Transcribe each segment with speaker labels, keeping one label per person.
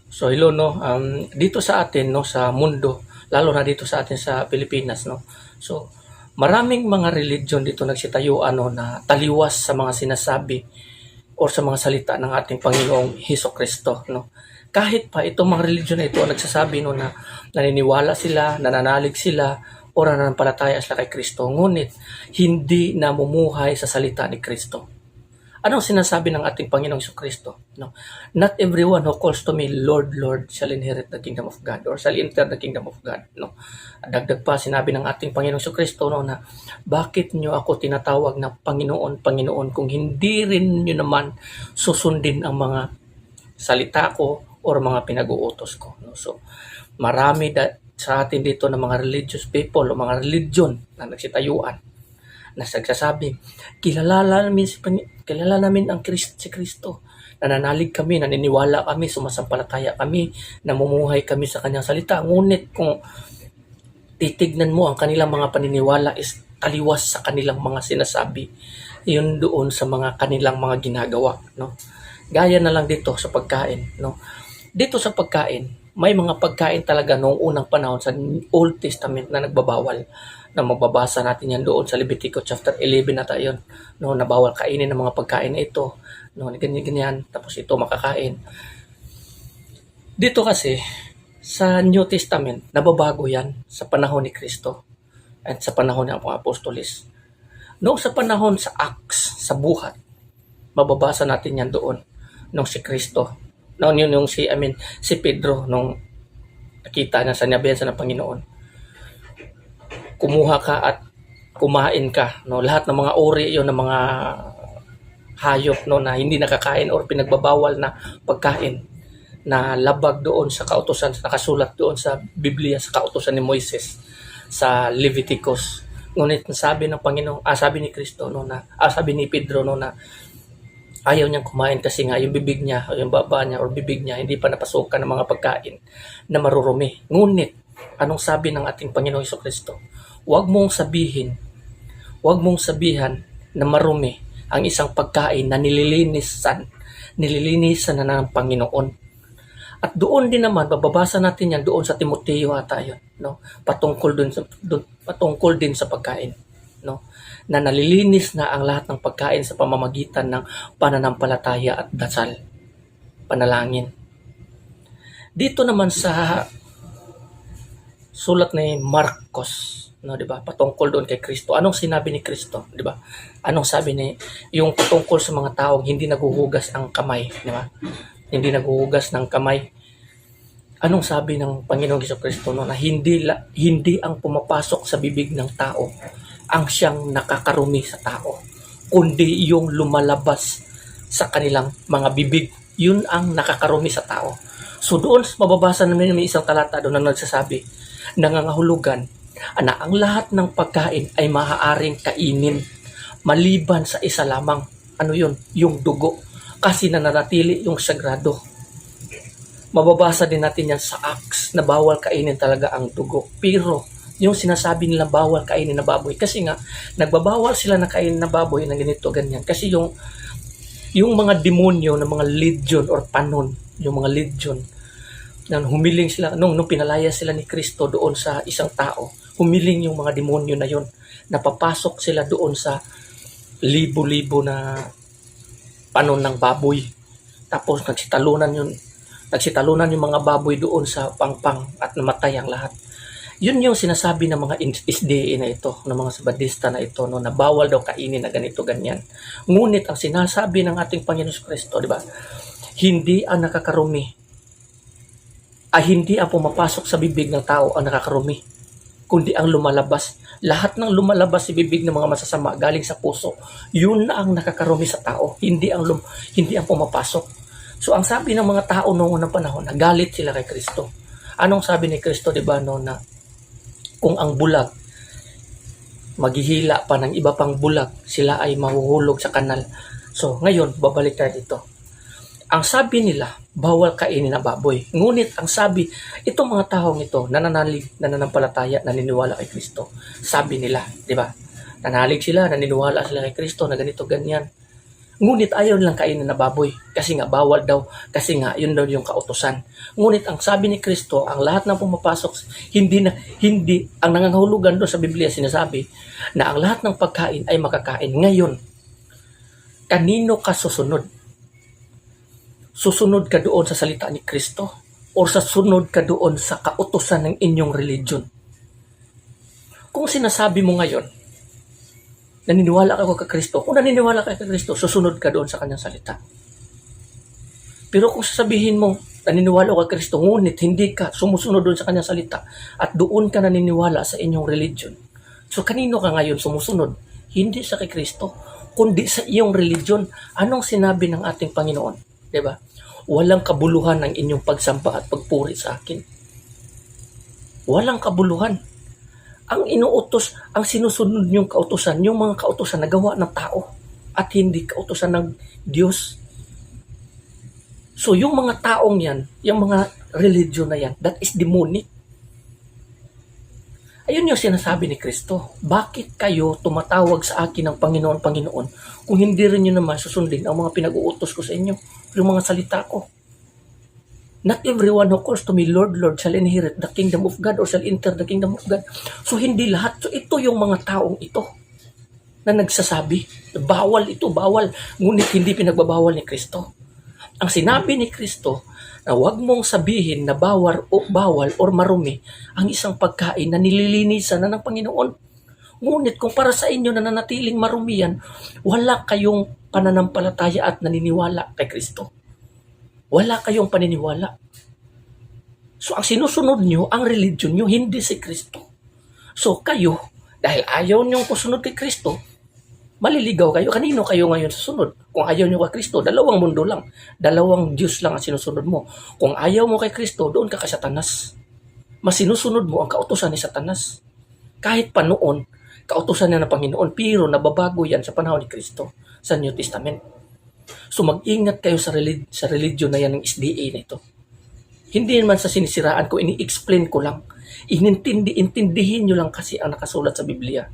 Speaker 1: So hello no, dito sa atin no sa mundo, lalo na dito sa atin sa Pilipinas no. So maraming mga religion dito nagsitayuan no na taliwas sa mga sinasabi o sa mga salita ng ating Panginoong Hesukristo no. Kahit pa itong mga religion na ito nagsasabi no na naniniwala sila, nananalig sila o nananampalataya sila kay Kristo, ngunit hindi namumuhay sa salita ni Kristo. Anong sinasabi ng ating Panginoong Kristo? No? Not everyone who calls to me, Lord, Lord, shall inherit the kingdom of God or shall enter the kingdom of God. No? Dagdag pa, sinabi ng ating Panginoong Kristo no, na bakit nyo ako tinatawag na Panginoon, Panginoon kung hindi rin nyo naman susundin ang mga salita ko or mga pinag-uutos ko. No? So, marami sa atin dito ng mga religious people o mga religion na nagsitayuan na nagsasabi, kilala namin ang si Kristo. Nananalig kami, naniniwala kami, sumasampalataya kami, namumuhay kami sa kanyang salita. Ngunit kung titignan mo ang kanilang mga paniniwala is taliwas sa kanilang mga sinasabi. Yun doon sa mga kanilang mga ginagawa. No? Gaya na lang dito sa pagkain. No? Dito sa pagkain, may mga pagkain talaga noong unang panahon sa Old Testament na nagbabawal, na mababasa natin yan doon sa Leviticus chapter 11 na tayo, no, na bawal kainin ng mga pagkain na ito, no, ganyan, tapos ito makakain. Dito kasi, sa New Testament, nababago yan sa panahon ni Kristo at sa panahon ng mga apostolis. Noong sa panahon sa Acts, sa buhat, mababasa natin yan doon, nung si Kristo, nung si Pedro, nung nakita niya sa nabiyan sa Panginoon, kumuha ka at kumain ka, no, lahat ng mga uri yon ng mga hayop no na hindi nakakain or pinagbabawal na pagkain na labag doon sa kautusan, nakasulat doon sa Biblia sa kautusan ni Moises sa Leviticus. Ngunit sabi ng Panginoon, sabi ni Kristo no na sabi ni Pedro no na ayaw niyang kumain kasi nga yung bibig niya o yung baba niya or bibig niya hindi pa napasukan ng mga pagkain na marurumi. Ngunit anong sabi ng ating Panginoong Kristo? Huwag mong sabihan na marumi ang isang pagkain na nililinisan na ng Panginoon. At doon din naman, bababasa natin yan doon sa Timoteo ata yun, no? Patungkol din sa pagkain, no? Na nalilinis na ang lahat ng pagkain sa pamamagitan ng pananampalataya at dasal, panalangin. Dito naman sa sulat ni Marcos, no, 'di ba? Patungkol doon kay Kristo. Anong sinabi ni Kristo, 'di ba? Anong sabi ni yung patungkol sa mga taong hindi naguhugas ang kamay, 'di ba? Hindi naguhugas ng kamay. Anong sabi ng Panginoong Kristo no, na hindi ang pumapasok sa bibig ng tao ang siyang nakakarumi sa tao, kundi yung lumalabas sa kanilang mga bibig, yun ang nakakarumi sa tao. So doon mababasa namin may isang talata doon na nagsasabi, nangangahulugan na ang lahat ng pagkain ay maaaring kainin maliban sa isa lamang. Ano yun? Yung dugo. Kasi nananatili yung sagrado. Mababasa din natin yan sa Acts na bawal kainin talaga ang dugo. Pero yung sinasabi nila bawal kainin na baboy, kasi nga nagbabawal sila na kainin na baboy na ganito, ganyan. Kasi yung mga demonyo ng mga legion or panon, yung mga legion, na humiling sila, nung pinalaya sila ni Kristo doon sa isang tao, humiling yung mga demonyo na yon, napapasok sila doon sa libo-libo na panon ng baboy. Tapos nagsitalunan yung mga baboy doon sa pangpang at namatay ang lahat. Yun yung sinasabi ng mga SDA na ito, ng mga Sabadista na ito, no, na bawal daw kainin na ganito, ganyan. Ngunit ang sinasabi ng ating Panginoon Kristo, di ba? Hindi ang nakakarumi, hindi ang pumapasok sa bibig ng tao ang nakakarumi, kundi ang lumalabas. Lahat ng lumalabas sa bibig ng mga masasama galing sa puso, yun na ang nakakarumi sa tao, hindi ang pumapasok. So ang sabi ng mga tao noong unang panahon, nagalit sila kay Kristo. Anong sabi ni Kristo, di ba, no, na kung ang bulag maghihila pa ng iba pang bulag, sila ay mahuhulog sa kanal. So ngayon, babalik tayo dito. Ang sabi nila, bawal kainin na baboy. Ngunit ang sabi, itong mga taong ito, nananalig, nananampalataya, naniniwala kay Kristo. Sabi nila, di ba? Nanalig sila, naniniwala sila kay Kristo na ganito, ganyan. Ngunit ayaw nilang kainin na baboy kasi nga bawal daw, kasi nga yun daw yung kautusan. Ngunit ang sabi ni Kristo, ang lahat ng pumapasok, hindi ang nangangahulugan doon sa Biblia sinasabi na ang lahat ng pagkain ay makakain. Ngayon, kanino ka susunod? Susunod ka doon sa salita ni Kristo o susunod ka doon sa kautusan ng inyong religion? Kung sinasabi mo ngayon, naniniwala ka kay Kristo, kung naniniwala ka kay Kristo, susunod ka doon sa kanyang salita. Pero kung sasabihin mo, naniniwala ka kay Kristo, ngunit hindi ka sumusunod doon sa kanyang salita at doon ka naniniwala sa inyong religion, so kanino ka ngayon sumusunod? Hindi sa kay Kristo, kundi sa iyong religion. Anong sinabi ng ating Panginoon? Diba? Walang kabuluhan ng inyong pagsamba at pagpuri sa akin. Walang kabuluhan. Ang inuutos, ang sinusunod yung kautusan, yung mga kautusan na gawa ng tao at hindi kautusan ng Diyos. So yung mga taong yan, yung mga religion na yan, that is demonic. Ayun yung sinasabi ni Kristo. Bakit kayo tumatawag sa akin ng Panginoon, Panginoon, kung hindi rin nyo naman susundin ang mga pinag-uutos ko sa inyo, yung mga salita ko? Not everyone who calls to me, Lord, Lord, shall inherit the kingdom of God or shall enter the kingdom of God. So hindi lahat. So ito yung mga taong ito na nagsasabi, bawal ito, bawal. Ngunit hindi pinagbabawal ni Kristo. Ang sinabi ni Kristo na huwag mong sabihin na bawal or marumi ang isang pagkain na nililinisan na ng Panginoon. Ngunit kung para sa inyo na nanatiling marumi yan, wala kayong pananampalataya at naniniwala kay Kristo. Wala kayong paniniwala. So ang sinusunod nyo, ang religion nyo, hindi si Kristo. So kayo, dahil ayaw nyo kusunod kay Kristo, maliligaw kayo. Kanino kayo ngayon susunod? Kung ayaw nyo kay Kristo, dalawang mundo lang. Dalawang Diyos lang ang sinusunod mo. Kung ayaw mo kay Kristo, doon ka kay Satanas. Mas sinusunod mo ang kautusan ni Satanas. Kahit pa noon, kautusan niya ng Panginoon, pero nababago yan sa panahon ni Kristo sa New Testament. So mag-ingat kayo sa religion na yan ng SDA na ito. Hindi naman sa sinisiraan ko, ini-explain ko lang. Intindihin nyo lang kasi ang nakasulat sa Biblia.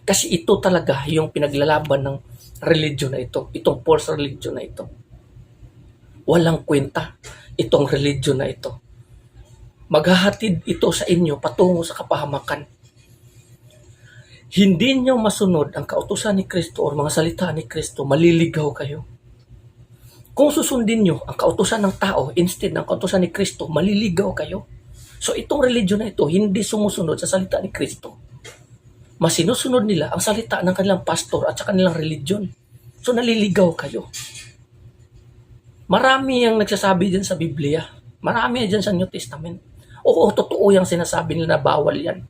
Speaker 1: Kasi ito talaga yung pinaglalaban ng religion na ito. Itong false religion na ito. Walang kwenta itong religion na ito. Maghahatid ito sa inyo patungo sa kapahamakan. Hindi nyo masunod ang kautusan ni Kristo o mga salita ni Kristo, maliligaw kayo. Kung susundin nyo ang kautusan ng tao instead ng kautusan ni Kristo, maliligaw kayo. So itong religion na ito, hindi sumusunod sa salita ni Kristo. Mas sinusunod nila ang salita ng kanilang pastor at sa kanilang religion. So naliligaw kayo. Marami ang nagsasabi dyan sa Biblia. Marami dyan sa New Testament. Oo, totoo yung sinasabi nila na bawal yan.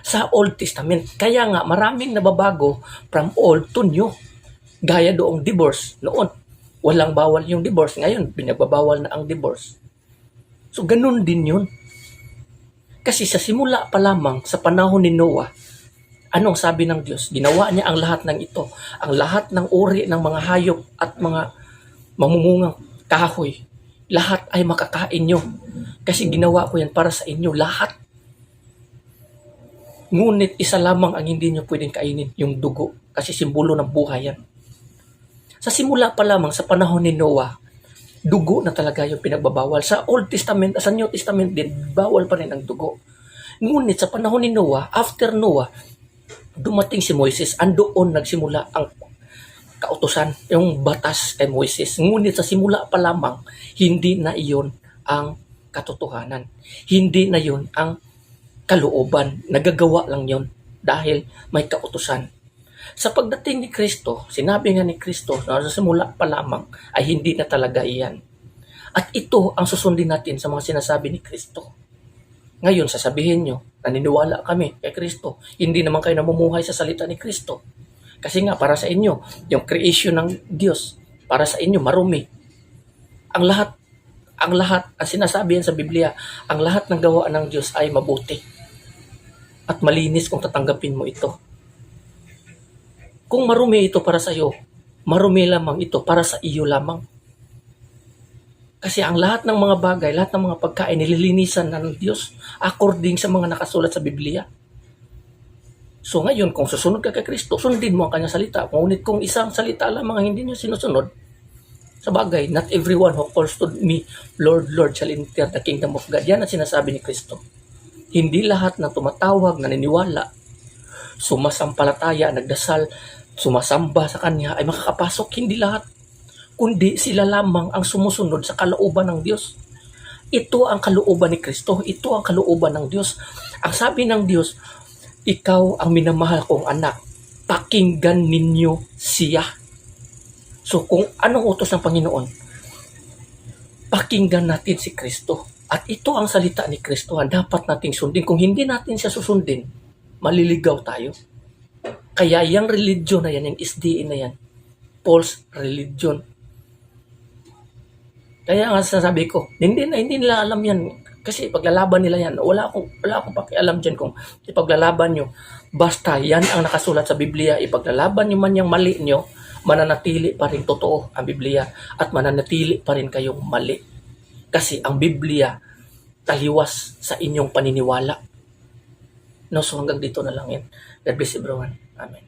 Speaker 1: Sa Old Testament. Kaya nga maraming nababago from old to new. Gaya doong divorce noon. Walang bawal yung divorce. Ngayon, pinagbabawal na ang divorce. So, ganun din yun. Kasi sa simula pa lamang, sa panahon ni Noah, anong sabi ng Diyos? Ginawa niya ang lahat ng ito. Ang lahat ng uri ng mga hayop at mga mamumungang kahoy. Lahat ay makakain nyo. Kasi ginawa ko yan para sa inyo. Lahat. Ngunit isa lamang ang hindi nyo pwedeng kainin, yung dugo. Kasi simbolo ng buhay yan. Sa simula pa lamang sa panahon ni Noah, dugo na talaga yung pinagbabawal. Sa Old Testament, sa New Testament din, bawal pa rin ang dugo. Ngunit sa panahon ni Noah, after Noah, dumating si Moises, andoon nagsimula ang kautusan, yung batas kay Moises. Ngunit sa simula pa lamang, hindi na iyon ang katotohanan. Hindi na iyon ang kalooban. Nagagawa lang yon dahil may kautusan. Sa pagdating ni Kristo, sinabi nga ni Kristo na sa simula pa lamang ay hindi na talaga iyan. At ito ang susundin natin sa mga sinasabi ni Kristo. Ngayon, sasabihin nyo, naniniwala kami kay Kristo. Hindi naman kayo namumuhay sa salita ni Kristo. Kasi nga, para sa inyo, yung creation ng Diyos, para sa inyo, marumi. Ang lahat, ang sinasabi sa Biblia, ang lahat ng gawa ng Diyos ay mabuti. At malinis kung tatanggapin mo ito. Kung marumi ito para sa iyo, marumi lamang ito para sa iyo lamang. Kasi ang lahat ng mga bagay, lahat ng mga pagkain, nililinisan ng Diyos according sa mga nakasulat sa Biblia. So ngayon, kung susunod ka kay Kristo, sundin mo ang kanyang salita. Ngunit kung isang salita lamang ang hindi niyo sinusunod, sa bagay, not everyone who calls to me, Lord, Lord, shall enter the kingdom of God. Yan ang sinasabi ni Kristo. Hindi lahat ng tumatawag, naniniwala, sumasampalataya, nagdasal, sumasamba sa Kanya ay makakapasok. Hindi lahat, kundi sila lamang ang sumusunod sa kalooban ng Diyos. Ito ang kalooban ni Kristo. Ito ang kalooban ng Diyos. Ang sabi ng Diyos, ikaw ang minamahal kong anak. Pakinggan ninyo siya. So kung anong utos ng Panginoon, pakinggan natin si Kristo. At ito ang salita ni Kristo ang dapat nating sundin. Kung hindi natin siya susundin, maliligaw tayo. Kaya yung religion na yan, yung SDA na yan, false religion. Kaya nga sasabi ko, hindi nila alam yan. Kasi paglalaban nila yan, wala akong pakialam dyan kung ipaglalaban nyo. Basta yan ang nakasulat sa Biblia, ipaglalaban nyo man yung mali nyo, mananatili pa rin totoo ang Biblia at mananatili pa rin kayong mali. Kasi ang Biblia taliwas sa inyong paniniwala. No, so hanggang dito na lang yan. God bless everyone. Amen.